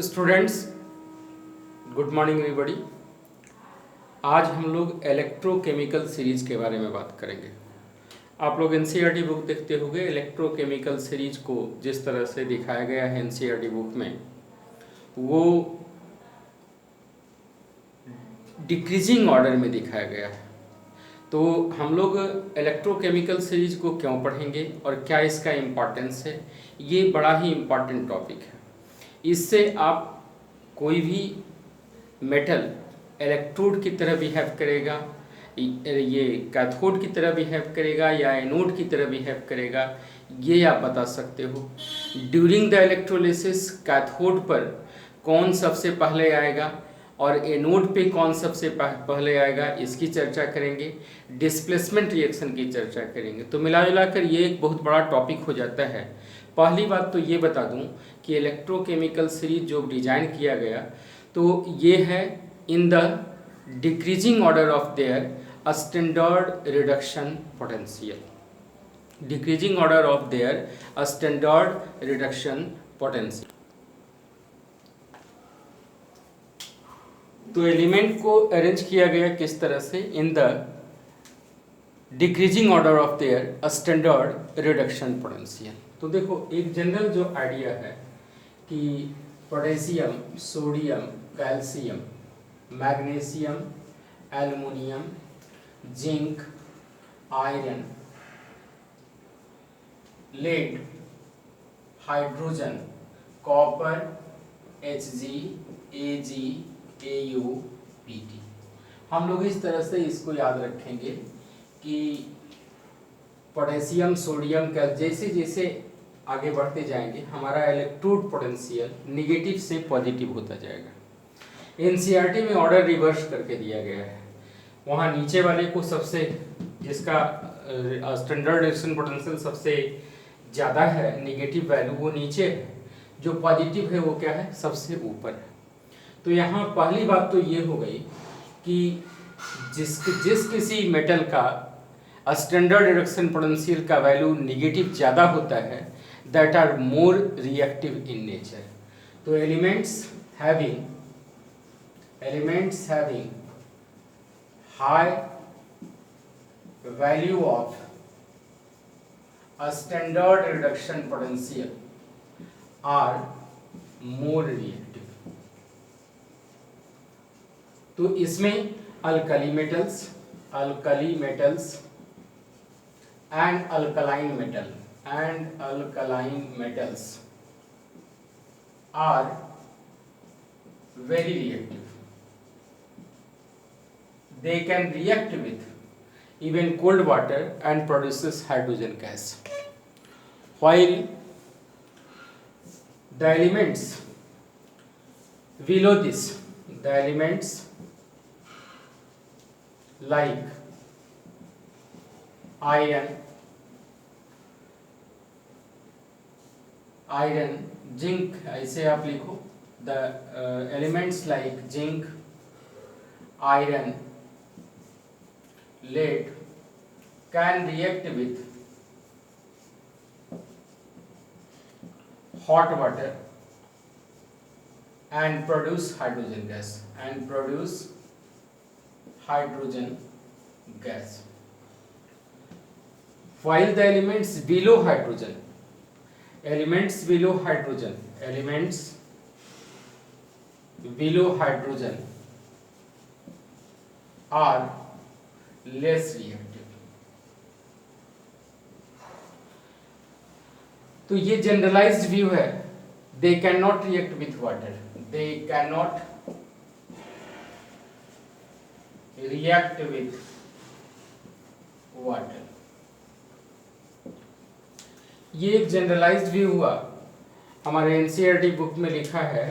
Students, good morning everybody. आज हम लोग इलेक्ट्रोकेमिकल सीरीज के बारे में बात करेंगे। आप लोग एनसीईआरटी बुक देखते होंगे। इलेक्ट्रोकेमिकल सीरीज को जिस तरह से दिखाया गया है एनसीईआरटी बुक में, वो डिक्रीजिंग ऑर्डर में दिखाया गया है। तो हम लोग इलेक्ट्रोकेमिकल सीरीज को क्यों पढ़ेंगे और क्या इसका इम्पोर्टेंस है, ये बड़ा ही इम्पोर्टेंट टॉपिक है। इससे आप कोई भी मेटल इलेक्ट्रोड की तरह बिहेव करेगा, ये कैथोड की तरह बिहेव करेगा या एनोड की तरह बिहेव करेगा, ये आप बता सकते हो। ड्यूरिंग द इलेक्ट्रोलिसिस कैथोड पर कौन सबसे पहले आएगा और एनोड पे कौन सबसे पहले आएगा, इसकी चर्चा करेंगे। डिस्प्लेसमेंट रिएक्शन की चर्चा करेंगे। तो मिला जुला कर ये एक बहुत बड़ा टॉपिक हो जाता है। पहली बात तो ये बता दूं कि इलेक्ट्रोकेमिकल सीरीज जो डिजाइन किया गया, तो ये है in the decreasing order of their standard reduction potential. Decreasing order of their standard reduction potential. तो एलिमेंट को अरेंज किया गया किस तरह से, in the decreasing order of their standard reduction potential. तो देखो, एक जनरल जो आइडिया है कि potassium, sodium, calcium, magnesium, aluminium, zinc, iron, lead, hydrogen, copper, Hg, Ag, Au, Pt। हम लोग इस तरह से इसको याद रखेंगे कि पोटेशियम, सोडियम का जैसे जैसे आगे बढ़ते जाएंगे हमारा इलेक्ट्रोड पोटेंशियल निगेटिव से पॉजिटिव होता जाएगा। एनसीईआरटी में ऑर्डर रिवर्स करके दिया गया है। वहाँ नीचे वाले को सबसे, जिसका स्टैंडर्ड रिडक्शन पोटेंशियल सबसे ज़्यादा है, निगेटिव वैल्यू, वो नीचे है। जो पॉजिटिव है वो क्या है, सबसे ऊपर है। तो यहाँ पहली बात तो ये हो गई कि जिस किसी मेटल का स्टैंडर्ड रिडक्शन पोटेंशियल का वैल्यू निगेटिव ज़्यादा होता है, that are more reactive in nature. तो elements having high value of standard reduction potential are more reactive. तो इसमें alkali metals and alkaline metals are very reactive. They can react with even cold water and produces hydrogen gas. While the elements below this, the elements like iron, zinc, ऐसे आप लिखो, the elements like zinc, iron, lead can react with hot water and produce hydrogen gas. While the elements below hydrogen are less reactive. तो ये generalised view है। They can not react with water, they can not react with water. ये एक generalised view हुआ। हमारे NCERT book में लिखा है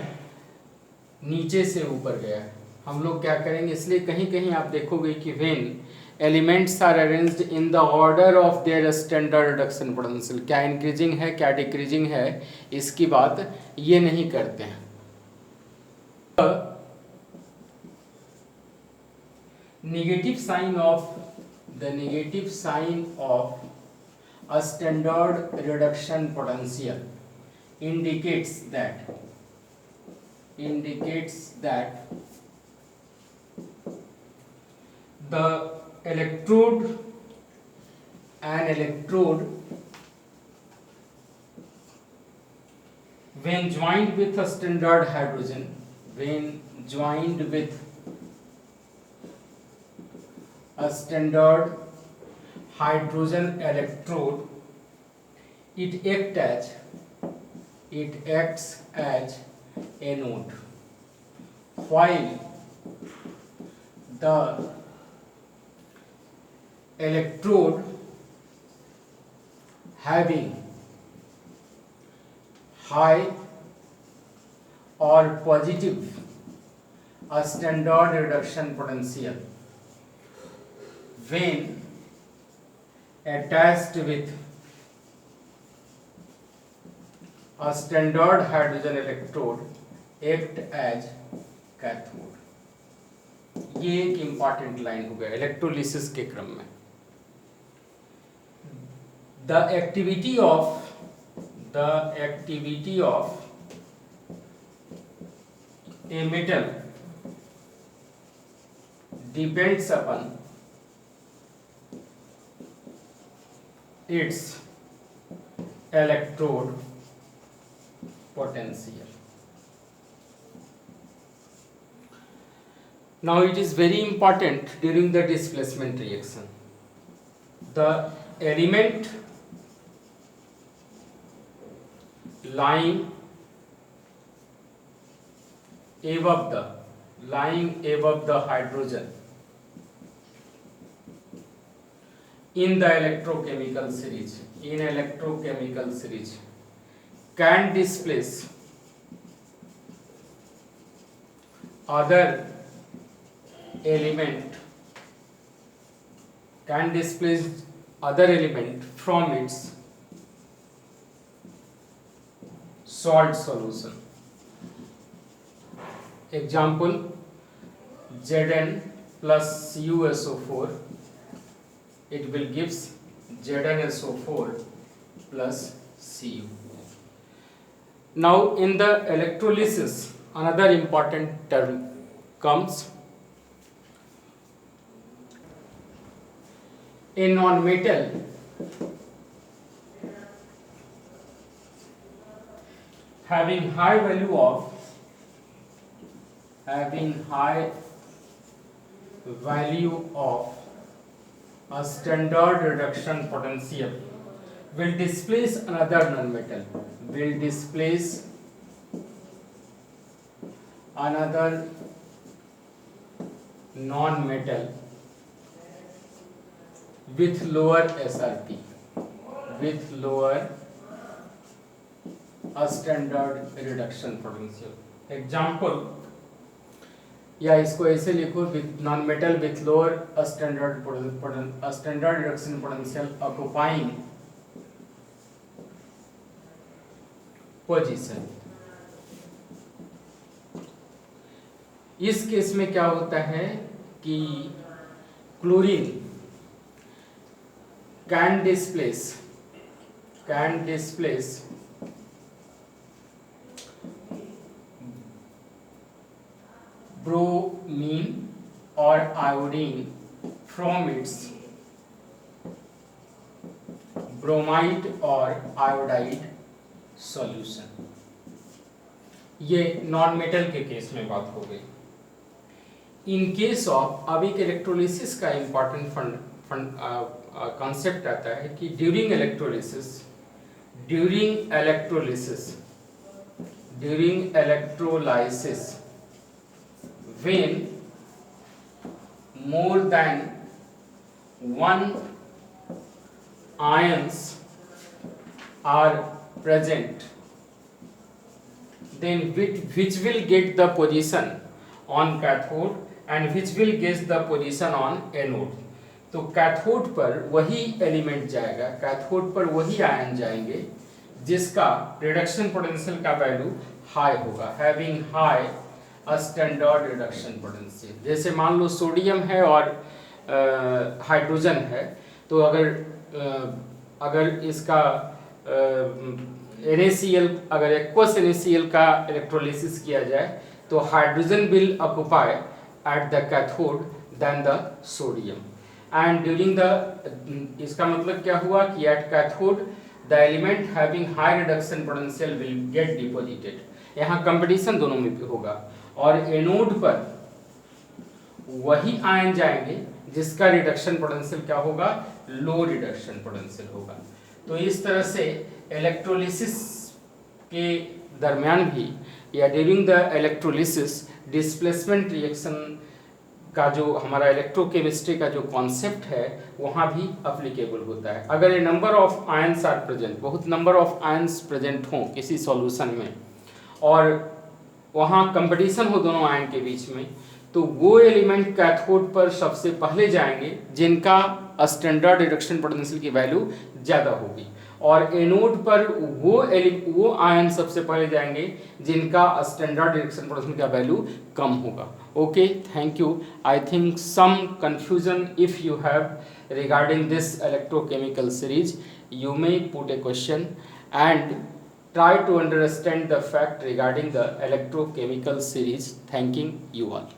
नीचे से ऊपर गया। हम लोग क्या करेंगे, इसलिए कहीं कहीं आप देखोगे कि when elements are arranged in the order of their standard reduction potential, क्या इंक्रीजिंग है क्या डिक्रीजिंग है, इसकी बात ये नहीं करते हैं। negative sign of a standard reduction potential indicates that indicates that the electrode when joined with a standard hydrogen, when joined with a standard hydrogen electrode, it acts as anode, while the electrode having high or positive a standard reduction potential when attached with a standard hydrogen electrode act as cathode. ये एक important line हो गया electrolysis के क्रम में. The activity of a metal depends upon its electrode potential. Now it is very important during the displacement reaction. The element lying above the hydrogen in the electrochemical series can displace other element from its salt solution. Example, Zn plus CuSO4, it will gives ZnSO4 plus Cu. Now in the electrolysis another important term comes. A non-metal having high value of a standard reduction potential will displace another non-metal with lower SRP, a standard reduction potential. Example, या इसको ऐसे लिखो, with non-metal with lower a standard reduction potential occupying position. इस case में क्या होता है कि chlorine can displace bromine or iodine from its bromide or iodide solution. ये नॉन मेटल के केस में बात हो गई. इन केस ऑफ, अब एक इलेक्ट्रोलिसिस का इंपॉर्टेंट कॉन्सेप्ट आता है कि during electrolysis when more than one ions are present, then which will get the position on cathode and which will get the position on anode. तो cathode पर वही element जाएगा, कैथोड पर वही आयन जाएंगे जिसका रिडक्शन पोटेंशियल का value high होगा, having high a standard reduction potential. जैसे मान लो सोडियम है और हाइड्रोजन है, तो अगर इसका NaCl, अगर एक्वस NaCl का इलेक्ट्रोलिसिस किया जाए तो hydrogen will occupy at the cathode then the sodium and during the, इसका मतलब क्या हुआ कि at cathode the element having high reduction potential will get deposited, यहाँ कंपटीशन दोनों में भी होगा, और एनोड पर वही आयन जाएंगे जिसका रिडक्शन पोटेंशियल क्या होगा, लो रिडक्शन पोटेंशियल होगा। तो इस तरह से इलेक्ट्रोलिसिस के दरमियान भी या during the electrolysis displacement reaction का जो हमारा इलेक्ट्रोकेमिस्ट्री का जो कॉन्सेप्ट है वहाँ भी अप्लीकेबल होता है। अगर ये number of ions are present, बहुत नंबर ऑफ आयंस प्रेजेंट हों किसी सॉल्यूशन में और वहाँ कंपटीशन हो दोनों आयन के बीच में, तो वो एलिमेंट कैथोड पर सबसे पहले जाएंगे जिनका स्टैंडर्ड रिडक्शन पोटेंशियल की वैल्यू ज़्यादा होगी, और एनोड पर वो आयन सबसे पहले जाएंगे जिनका स्टैंडर्ड रिडक्शन पोटेंशियल का वैल्यू कम होगा। Okay, thank you. I think some confusion if you have regarding this electrochemical series, you may put a question and try to understand the fact regarding the electrochemical series. Thanking you all.